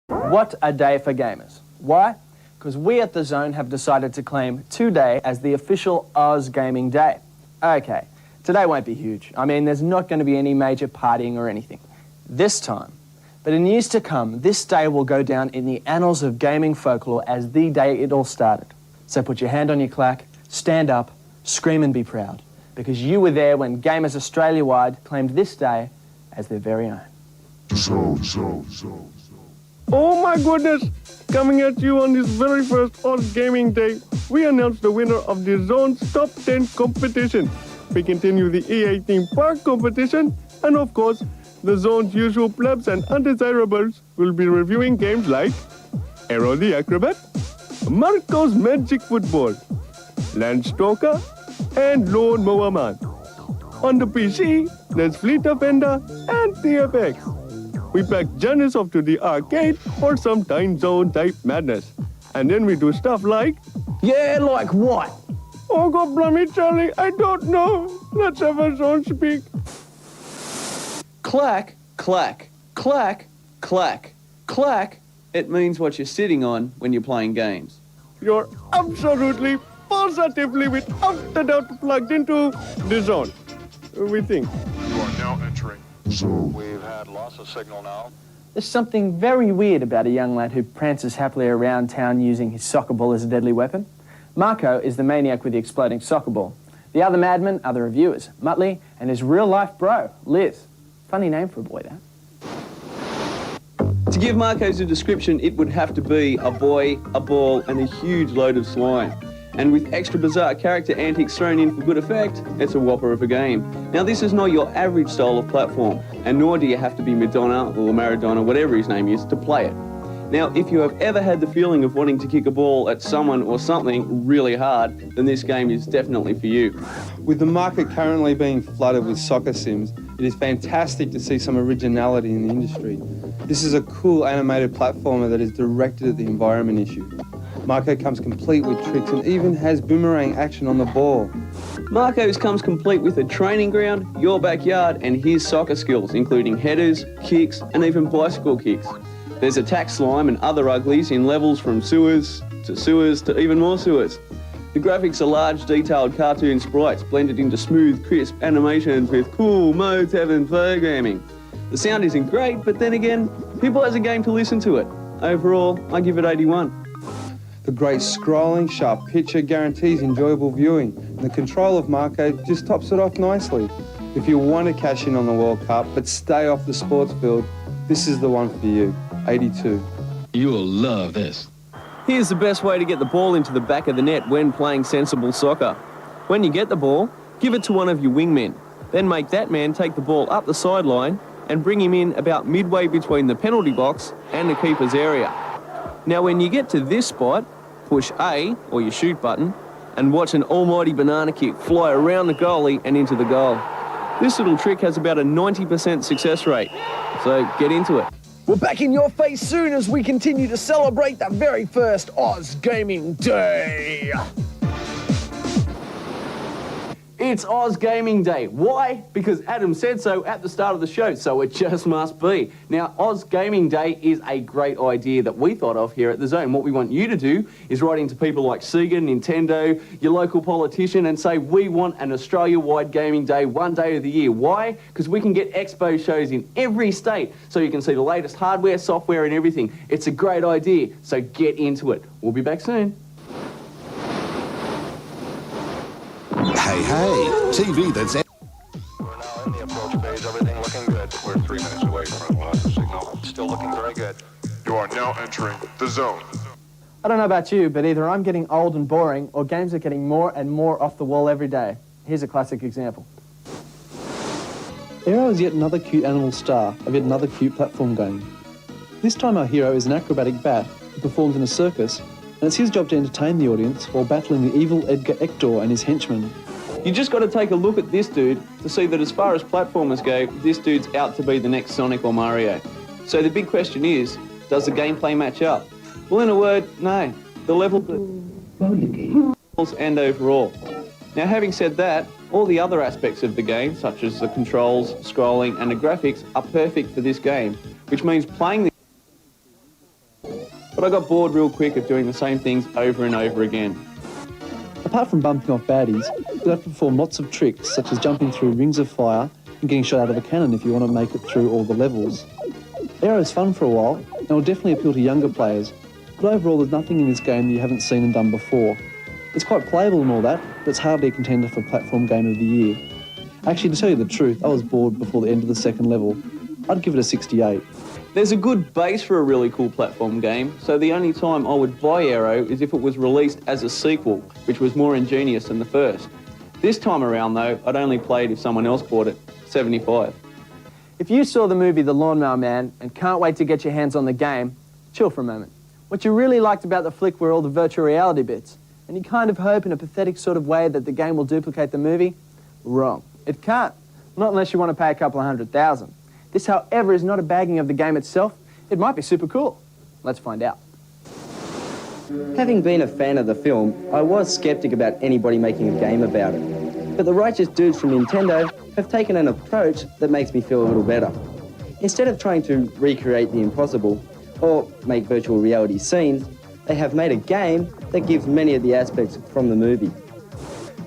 What a day for gamers. Why? Because we at The Zone have decided to claim today as the official Oz Gaming Day. Okay, today won't be huge. I mean, there's not going to be any major partying or anything this time. But in years to come, this day will go down in the annals of gaming folklore as the day it all started. So put your hand on your clack, stand up, scream and be proud, because you were there when gamers Australia-wide claimed this day as their very own. Oh my goodness! Coming at you on this very first Oz Gaming Day, we announced the winner of the Zone's Top 10 competition. We continue the EA Theme Park competition, and of course, the Zone's usual plebs and undesirables will be reviewing games like Aero the Acrobat, Marco's Magic Football, Landstalker, and Lawnmower Man. On the PC, there's Fleet Offender and TFX. We pack Janice off to the arcade for some time zone type madness. And then we do stuff like... Yeah, like what? Oh, God blimey, Charlie, I don't know. Let's have a zone speak. Clack, clack, clack, clack, clack. It means what you're sitting on when you're playing games. You're absolutely, positively, without a doubt plugged into the zone. We think. You are now entering zone. We've had loss of signal now. There's something very weird about a young lad who prances happily around town using his soccer ball as a deadly weapon. Marco is the maniac with the exploding soccer ball. The other madmen are the reviewers, Muttley and his real-life bro, Liz. Funny name for a boy, that. To give Marcos a description, it would have to be a boy, a ball, and a huge load of slime. And with extra bizarre character antics thrown in for good effect, it's a whopper of a game. Now, this is not your average style of platform, and nor do you have to be Madonna or Maradona, whatever his name is, to play it. Now, if you have ever had the feeling of wanting to kick a ball at someone or something really hard, then this game is definitely for you. With the market currently being flooded with soccer sims, it is fantastic to see some originality in the industry. This is a cool animated platformer that is directed at the environment issue. Marco comes complete with tricks and even has boomerang action on the ball. Marcos comes complete with a training ground, your backyard, and his soccer skills, including headers, kicks, and even bicycle kicks. There's attack slime and other uglies in levels from sewers to even more sewers. The graphics are large, detailed cartoon sprites blended into smooth, crisp animations with cool mode-7 programming. The sound isn't great, but then again, people has a game to listen to it. Overall, I give it 81. The great scrolling, sharp picture guarantees enjoyable viewing, and the control of Marco just tops it off nicely. If you want to cash in on the World Cup but stay off the sports field, this is the one for you. 82. You'll love this. Here's the best way to get the ball into the back of the net when playing sensible soccer. When you get the ball, give it to one of your wingmen. Then make that man take the ball up the sideline and bring him in about midway between the penalty box and the keeper's area. Now when you get to this spot, push A, or your shoot button, and watch an almighty banana kick fly around the goalie and into the goal. This little trick has about a 90% success rate, so get into it. We're back in your face soon as we continue to celebrate the very first Oz Gaming Day. It's Oz Gaming Day. Why? Because Adam said so at the start of the show, so it just must be. Now, Oz Gaming Day is a great idea that we thought of here at The Zone. What we want you to do is write into people like Sega, Nintendo, your local politician, and say, we want an Australia-wide gaming day one day of the year. Why? Because we can get expo shows in every state, so you can see the latest hardware, software, and everything. It's a great idea, so get into it. We'll be back soon. Hey, TV that's... We're now in the approach phase. Everything looking good. We're 3 minutes away from loss of signal. Still looking very good. You are now entering the zone. I don't know about you, but either I'm getting old and boring, or games are getting more and more off the wall every day. Here's a classic example. Aero is yet another cute animal star of yet another cute platform game. This time our hero is an acrobatic bat who performs in a circus, and it's his job to entertain the audience while battling the evil Edgar Ector and his henchmen. You just got to take a look at this dude to see that as far as platformers go, this dude's out to be the next Sonic or Mario. So the big question is, does the gameplay match up? Well, in a word, no. The level and overall. Now, having said that, all the other aspects of the game, such as the controls, scrolling, and the graphics, are perfect for this game, which means playing the but I got bored real quick of doing the same things over and over again. Apart from bumping off baddies, you'll have to perform lots of tricks, such as jumping through rings of fire and getting shot out of a cannon if you want to make it through all the levels. Aero's fun for a while, and will definitely appeal to younger players, but overall there's nothing in this game that you haven't seen and done before. It's quite playable and all that, but it's hardly a contender for Platform Game of the Year. Actually, to tell you the truth, I was bored before the end of the second level. I'd give it a 68. There's a good base for a really cool platform game, so the only time I would buy Aero is if it was released as a sequel, which was more ingenious than the first. This time around though, I'd only play it if someone else bought it. 75. If you saw the movie The Lawnmower Man and can't wait to get your hands on the game, chill for a moment. What you really liked about the flick were all the virtual reality bits, and you kind of hope in a pathetic sort of way that the game will duplicate the movie? Wrong. It can't. Not unless you want to pay a couple of $100,000. This, however, is not a bagging of the game itself. It might be super cool. Let's find out. Having been a fan of the film, I was skeptic about anybody making a game about it. But the righteous dudes from Nintendo have taken an approach that makes me feel a little better. Instead of trying to recreate the impossible or make virtual reality scenes, they have made a game that gives many of the aspects from the movie.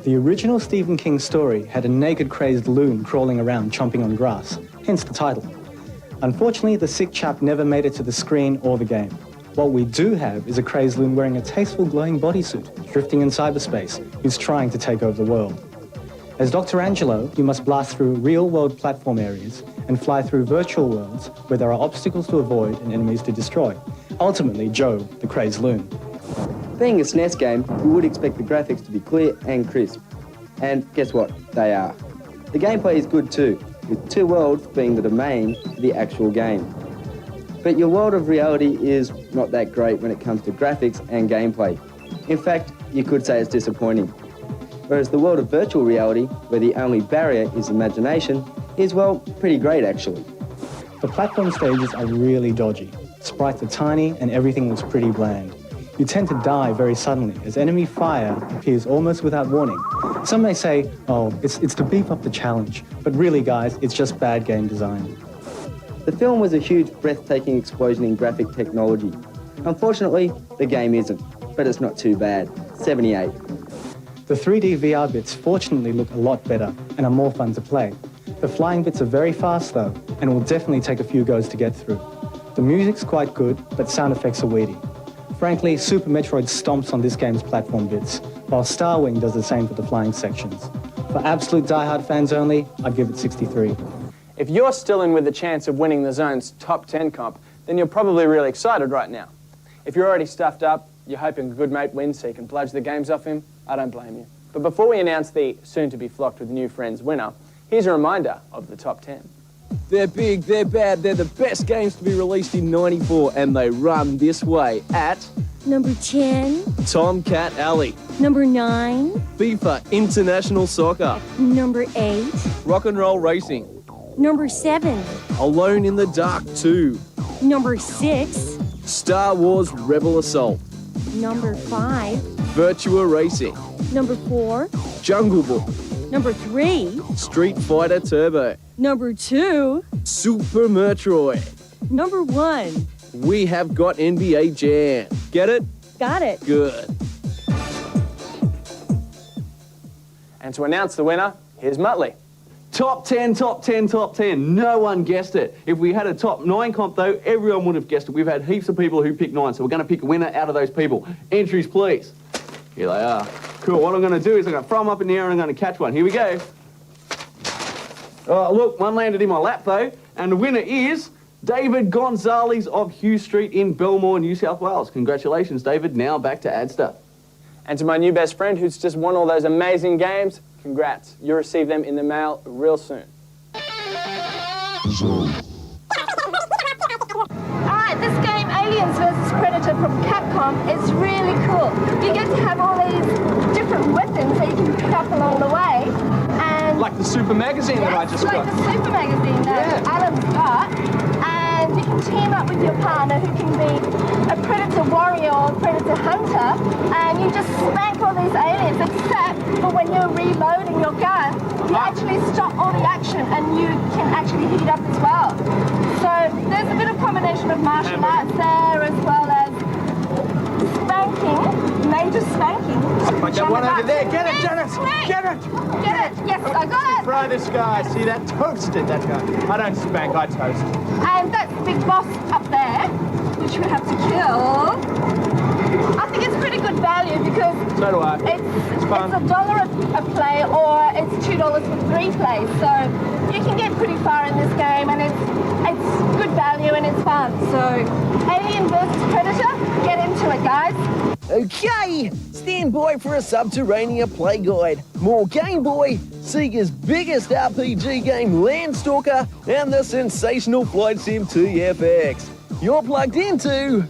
The original Stephen King story had a naked, crazed loon crawling around chomping on grass, hence the title. Unfortunately, the sick chap never made it to the screen or the game. What we do have is a crazed loon wearing a tasteful glowing bodysuit, drifting in cyberspace, who's trying to take over the world. As Dr. Angelo, you must blast through real-world platform areas and fly through virtual worlds where there are obstacles to avoid and enemies to destroy. Ultimately, Joe, the crazed loon. Being a SNES game, you would expect the graphics to be clear and crisp. And guess what? They are. The gameplay is good too, with two worlds being the domain for the actual game. But your world of reality is not that great when it comes to graphics and gameplay. In fact, you could say it's disappointing. Whereas the world of virtual reality, where the only barrier is imagination, is, well, pretty great actually. The platform stages are really dodgy. Sprites are tiny and everything looks pretty bland. You tend to die very suddenly as enemy fire appears almost without warning. Some may say, oh, it's to beef up the challenge, but really guys, it's just bad game design. The film was a huge, breathtaking explosion in graphic technology. Unfortunately, the game isn't, but it's not too bad. 78. The 3D VR bits fortunately look a lot better and are more fun to play. The flying bits are very fast though, and will definitely take a few goes to get through. The music's quite good, but sound effects are weedy. Frankly, Super Metroid stomps on this game's platform bits, while Starwing does the same for the flying sections. For absolute diehard fans only, I'd give it 63. If you're still in with a chance of winning the Zone's top 10 comp, then you're probably really excited right now. If you're already stuffed up, you're hoping a good mate wins so you can bludge the games off him, I don't blame you. But before we announce the soon-to-be-flocked with new friends winner, here's a reminder of the top 10. They're big, they're bad, they're the best games to be released in '94, and they run this way at... Number 10. Tomcat Alley. Number 9. FIFA International Soccer. Number 8. Rock and Roll Racing. Number 7. Alone in the Dark 2. Number 6. Star Wars Rebel Assault. Number 5. Virtua Racing. Number 4. Jungle Book. Number 3. Street Fighter Turbo. Number 2. Super Metroid. Number 1. We have got NBA Jam. Get it? Got it. Good. And to announce the winner, here's Muttley. Top 10, top 10, top 10. No one guessed it. If we had a top 9 comp, though, everyone would have guessed it. We've had heaps of people who picked 9, so we're going to pick a winner out of those people. Entries, please. Here they are. Cool. What I'm going to do is I'm going to throw them up in the air and I'm going to catch one. Here we go. Oh, look, one landed in my lap, though. And the winner is David Gonzalez of Hughes Street in Belmore, New South Wales. Congratulations, David. Now back to Adsta. And to my new best friend who's just won all those amazing games, congrats. You'll receive them in the mail real soon. Alright, this game, Aliens vs. Predator from Capcom, is really cool. You get to have all these different weapons that you can pick up along the way. And like the Super Magazine that I just got. Like the Super Magazine that Adam's got. And you can team up with your partner who can be a Predator warrior or a Predator hunter. And you just spank all these aliens, except for when you're reloading your gun, you actually stop all the action and you can actually heat up as well. So there's a bit of combination of martial arts there, as well as and just spanking. Like that one over there. Get it, Dennis! Get it! Get it! Yes, I got it! Fry this guy. See that? Toasted, that guy. I don't spank, I toast. And that's the big boss up there, which we have to kill. I think it's pretty good value because So do I. it's fun. $1 a play or it's $2 for 3 plays. So you can get pretty far in this game and it's good value and it's fun. So Alien versus Predator, get into it, guys. Okay, stand by for a Subterranea play guide. More Game Boy, Sega's biggest RPG game Landstalker, and the sensational Flight Sim TFX. You're plugged into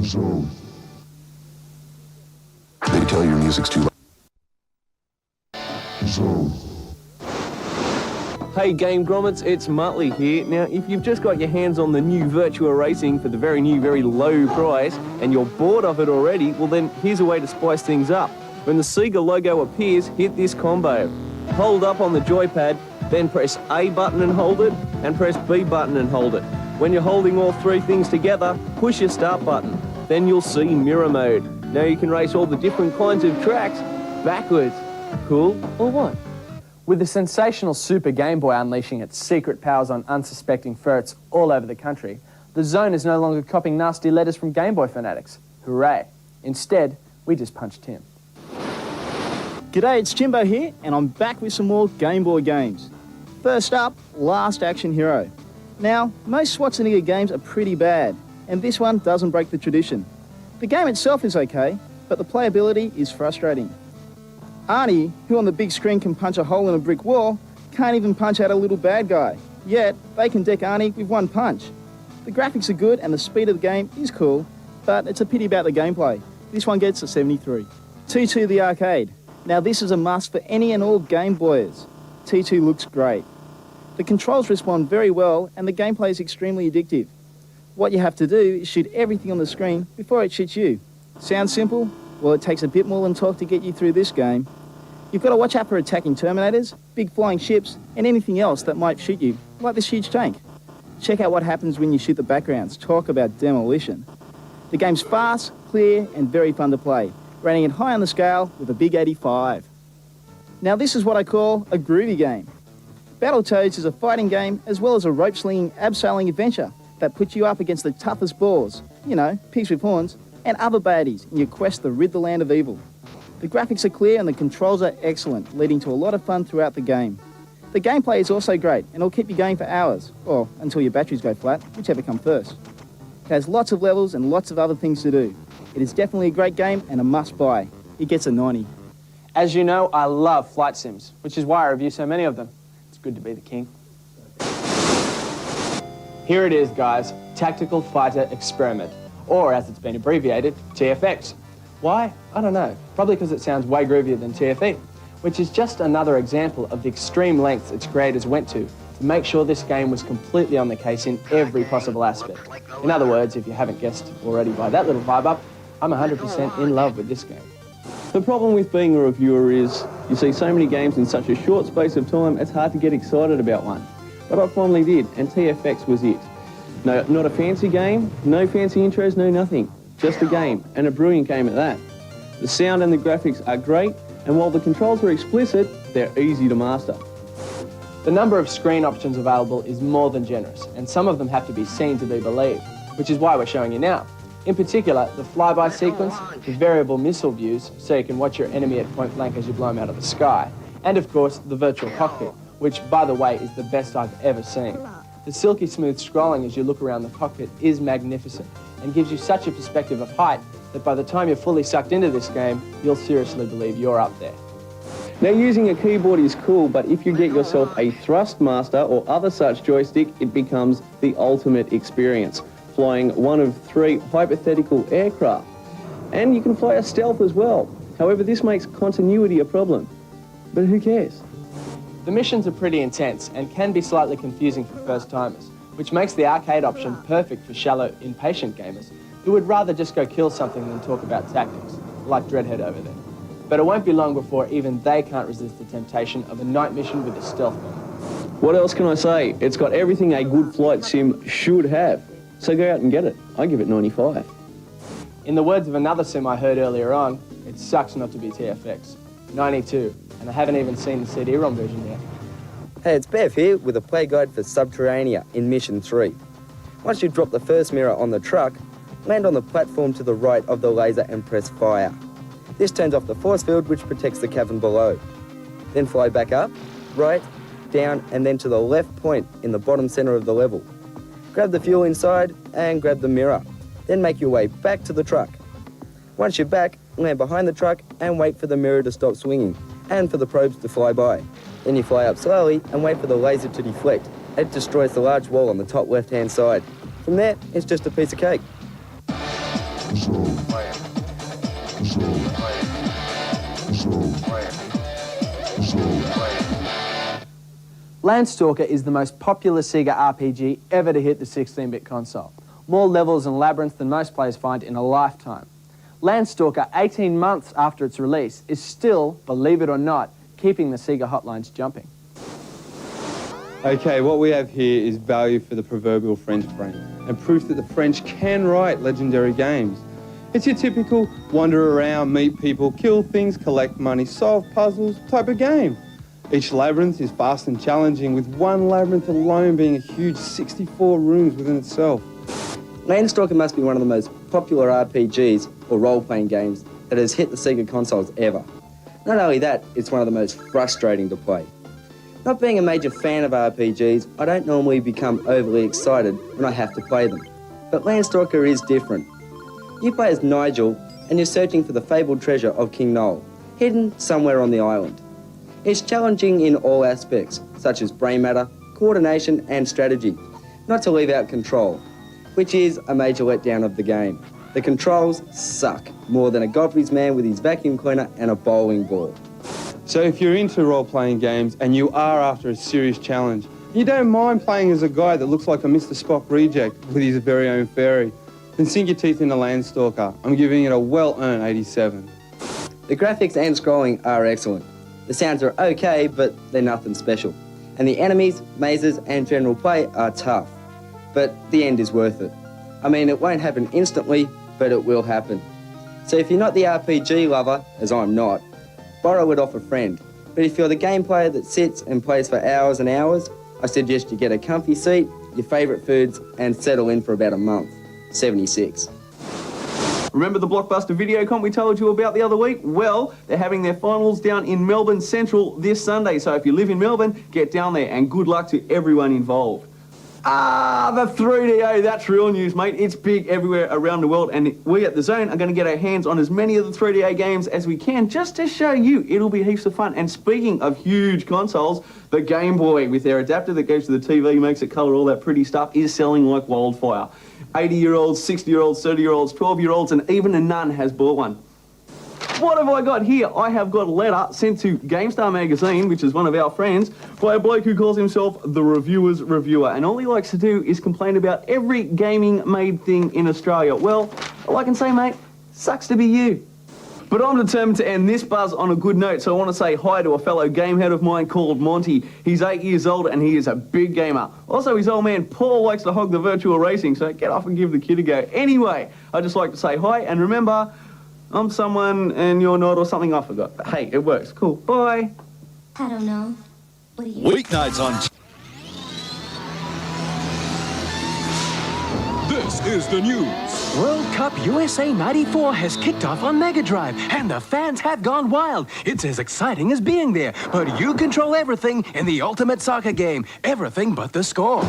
Zone. They tell your music's too loud. Zone. Hey Game Grommets, it's Muttley here. Now, if you've just got your hands on the new Virtua Racing for the very new, very low price, and you're bored of it already, well then, here's a way to spice things up. When the Sega logo appears, hit this combo. Hold up on the joypad, then press A button and hold it, and press B button and hold it. When you're holding all 3 things together, push your start button. Then you'll see mirror mode. Now you can race all the different kinds of tracks backwards. Cool or what? With the sensational Super Game Boy unleashing its secret powers on unsuspecting ferrets all over the country, the Zone is no longer copying nasty letters from Game Boy fanatics. Hooray. Instead, we just punched him. G'day, it's Jimbo here, and I'm back with some more Game Boy games. First up, Last Action Hero. Now, most Schwarzenegger games are pretty bad, and this one doesn't break the tradition. The game itself is okay, but the playability is frustrating. Arnie, who on the big screen can punch a hole in a brick wall, can't even punch out a little bad guy. Yet, they can deck Arnie with one punch. The graphics are good and the speed of the game is cool, but it's a pity about the gameplay. This one gets a 73. T2 the Arcade. Now this is a must for any and all Game Boyers. T2 looks great. The controls respond very well and the gameplay is extremely addictive. What you have to do is shoot everything on the screen before it shoots you. Sounds simple? Well, it takes a bit more than talk to get you through this game. You've got to watch out for attacking Terminators, big flying ships, and anything else that might shoot you, like this huge tank. Check out what happens when you shoot the backgrounds. Talk about demolition. The game's fast, clear, and very fun to play, rating it high on the scale with a big 85. Now this is what I call a groovy game. Battletoads is a fighting game as well as a rope-slinging, abseiling adventure that puts you up against the toughest boars, you know, pigs with horns, and other baddies in your quest to rid the land of evil. The graphics are clear and the controls are excellent, leading to a lot of fun throughout the game. The gameplay is also great and it'll keep you going for hours, or until your batteries go flat, whichever comes first. It has lots of levels and lots of other things to do. It is definitely a great game and a must-buy. It gets a 90. As you know, I love flight sims, which is why I review so many of them. It's good to be the king. Here it is, guys, Tactical Fighter Experiment, or as it's been abbreviated, TFX. Why? I don't know. Probably because it sounds way groovier than TFE, which is just another example of the extreme lengths its creators went to make sure this game was completely on the case in every possible aspect. In other words, if you haven't guessed already by that little vibe up, I'm 100% in love with this game. The problem with being a reviewer is you see so many games in such a short space of time, it's hard to get excited about one. But I finally did, and TFX was it. No, not a fancy game, no fancy intros, no nothing. Just a game, and a brilliant game at that. The sound and the graphics are great, and while the controls are explicit, they're easy to master. The number of screen options available is more than generous, and some of them have to be seen to be believed, which is why we're showing you now. In particular, the flyby sequence, the variable missile views, so you can watch your enemy at point blank as you blow them out of the sky, and of course, the virtual cockpit, which, by the way, is the best I've ever seen. The silky smooth scrolling as you look around the cockpit is magnificent, and gives you such a perspective of height that by the time you're fully sucked into this game, you'll seriously believe you're up there. Now, using a keyboard is cool, but if you get yourself a Thrustmaster or other such joystick, it becomes the ultimate experience, flying one of 3 hypothetical aircraft. And you can fly a stealth as well. However, this makes continuity a problem. But who cares? The missions are pretty intense and can be slightly confusing for first-timers, which makes the arcade option perfect for shallow, impatient gamers who would rather just go kill something than talk about tactics, like Dreadhead over there. But it won't be long before even they can't resist the temptation of a night mission with a stealth bomb. What else can I say? It's got everything a good flight sim should have. So go out and get it. I give it 95. In the words of another sim I heard earlier on, it sucks not to be TFX. 92, and I haven't even seen the CD-ROM version yet. Hey, it's Bev here with a play guide for Subterranea in Mission 3. Once you drop the first mirror on the truck, land on the platform to the right of the laser and press fire. This turns off the force field which protects the cavern below. Then fly back up, right, down and then to the left point in the bottom centre of the level. Grab the fuel inside and grab the mirror. Then make your way back to the truck. Once you're back, land behind the truck and wait for the mirror to stop swinging and for the probes to fly by. Then you fly up slowly and wait for the laser to deflect. It destroys the large wall on the top left-hand side. From there, it's just a piece of cake. Landstalker is the most popular Sega RPG ever to hit the 16-bit console. More levels and labyrinths than most players find in a lifetime. Landstalker, 18 months after its release, is still, believe it or not, keeping the Sega hotlines jumping. Okay, what we have here is value for the proverbial French brain and proof that the French can write legendary games. It's your typical wander around, meet people, kill things, collect money, solve puzzles type of game. Each labyrinth is fast and challenging, with one labyrinth alone being a huge 64 rooms within itself. Landstalker must be one of the most popular RPGs or role-playing games that has hit the Sega consoles ever. Not only that, it's one of the most frustrating to play. Not being a major fan of RPGs, I don't normally become overly excited when I have to play them. But Landstalker is different. You play as Nigel and you're searching for the fabled treasure of King Noel, hidden somewhere on the island. It's challenging in all aspects, such as brain matter, coordination and strategy, not to leave out control, which is a major letdown of the game. The controls suck more than a Godfrey's man with his vacuum cleaner and a bowling ball. So if you're into role-playing games and you are after a serious challenge, you don't mind playing as a guy that looks like a Mr. Spock reject with his very own fairy, then sink your teeth into Landstalker. I'm giving it a well-earned 87. The graphics and scrolling are excellent. The sounds are okay, but they're nothing special. And the enemies, mazes and general play are tough. But the end is worth it. I mean, it won't happen instantly, but it will happen. So if you're not the RPG lover, as I'm not, borrow it off a friend. But if you're the game player that sits and plays for hours and hours, I suggest you get a comfy seat, your favourite foods, and settle in for about a month. 76. Remember the Blockbuster Videocon we told you about the other week? Well, they're having their finals down in Melbourne Central this Sunday, so if you live in Melbourne, get down there, and good luck to everyone involved. Ah, the 3DO, that's real news, mate. It's big everywhere around the world, and we at The Zone are going to get our hands on as many of the 3DO games as we can, just to show you. It'll be heaps of fun. And speaking of huge consoles, the Game Boy, with their adapter that goes to the TV, makes it colour, all that pretty stuff, is selling like wildfire. 80-year-olds, 60-year-olds, 30-year-olds, 12-year-olds, and even a nun has bought one. What have I got here? I have got a letter sent to GameStar magazine, which is one of our friends, by a bloke who calls himself the Reviewer's Reviewer, and all he likes to do is complain about every gaming-made thing in Australia. Well, all I can say, mate, sucks to be you. But I'm determined to end this buzz on a good note, so I want to say hi to a fellow gamehead of mine called Monty. He's 8 years old and he is a big gamer. Also, his old man Paul likes to hog the virtual racing, so get off and give the kid a go. Anyway, I'd just like to say hi, and remember, I'm someone and you're not, or something I forgot. But hey, it works. Cool. Bye. I don't know. What do you... Weeknights on... This is the news. World Cup USA 94 has kicked off on Mega Drive, and the fans have gone wild. It's as exciting as being there, but you control everything in the ultimate soccer game. Everything but the score.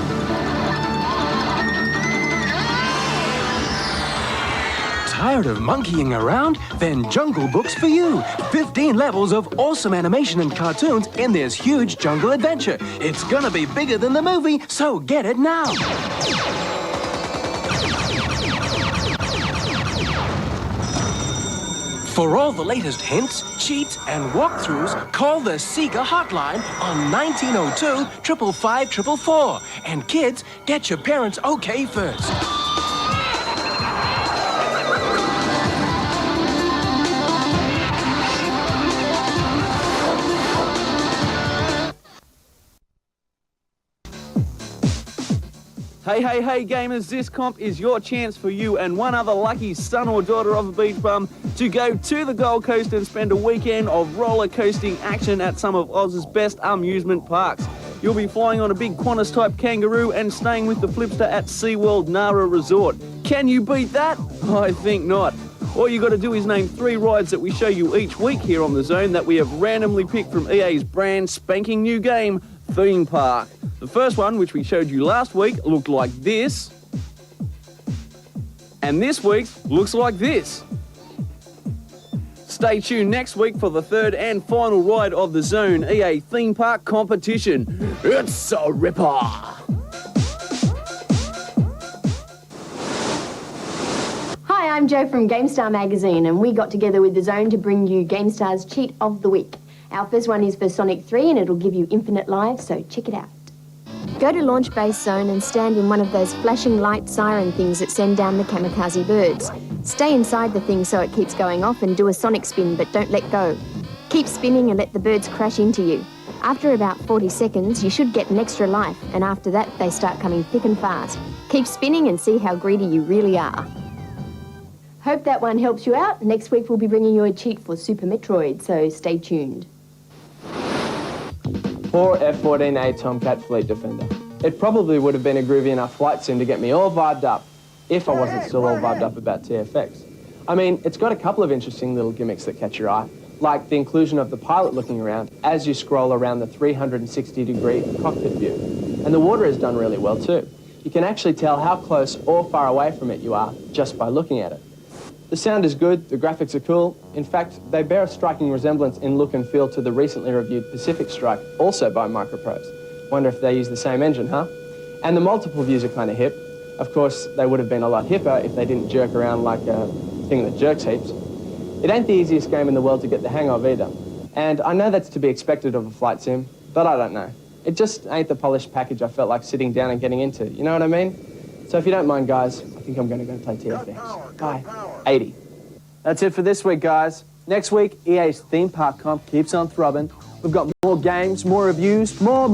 Tired of monkeying around? Then Jungle Book's for you. 15 levels of awesome animation and cartoons in this huge jungle adventure. It's gonna be bigger than the movie, so get it now. For all the latest hints, cheats, and walkthroughs, call the Sega hotline on 1902 555 444. And kids, get your parents okay first. Hey, hey, hey, gamers, this comp is your chance for you and one other lucky son or daughter of a beach bum to go to the Gold Coast and spend a weekend of roller coasting action at some of Oz's best amusement parks. You'll be flying on a big Qantas-type kangaroo and staying with the Flipster at SeaWorld Nara Resort. Can you beat that? I think not. All you got to do is name 3 rides that we show you each week here on The Zone that we have randomly picked from EA's brand spanking new game, Theme Park. The first one, which we showed you last week, looked like this. And this week's looks like this. Stay tuned next week for the third and final ride of the Zone EA Theme Park competition. It's a ripper! Hi, I'm Jo from GameStar magazine, and we got together with The Zone to bring you GameStar's Cheat of the Week. Our first one is for Sonic 3, and it'll give you infinite lives, so check it out. Go to Launch Base Zone and stand in one of those flashing light siren things that send down the kamikaze birds. Stay inside the thing so it keeps going off and do a sonic spin, but don't let go. Keep spinning and let the birds crash into you. After about 40 seconds, you should get an extra life, and after that, they start coming thick and fast. Keep spinning and see how greedy you really are. Hope that one helps you out. Next week, we'll be bringing you a cheat for Super Metroid, so stay tuned. Poor F-14A Tomcat Fleet Defender. It probably would have been a groovy enough flight sim to get me all vibed up, if I wasn't still all vibed up about TFX. I mean, it's got a couple of interesting little gimmicks that catch your eye, like the inclusion of the pilot looking around as you scroll around the 360-degree cockpit view. And the water is done really well too. You can actually tell how close or far away from it you are just by looking at it. The sound is good, the graphics are cool. In fact, they bear a striking resemblance in look and feel to the recently reviewed Pacific Strike, also by Microprose. Wonder if they use the same engine, huh? And the multiple views are kind of hip. Of course, they would have been a lot hipper if they didn't jerk around like a thing that jerks heaps. It ain't the easiest game in the world to get the hang of either. And I know that's to be expected of a flight sim, but I don't know. It just ain't the polished package I felt like sitting down and getting into, you know what I mean? So if you don't mind, guys, I think I'm going to go play TFX. Bye. 80. That's it for this week, guys. Next week, EA's Theme Park comp keeps on throbbing. We've got more games, more reviews, more.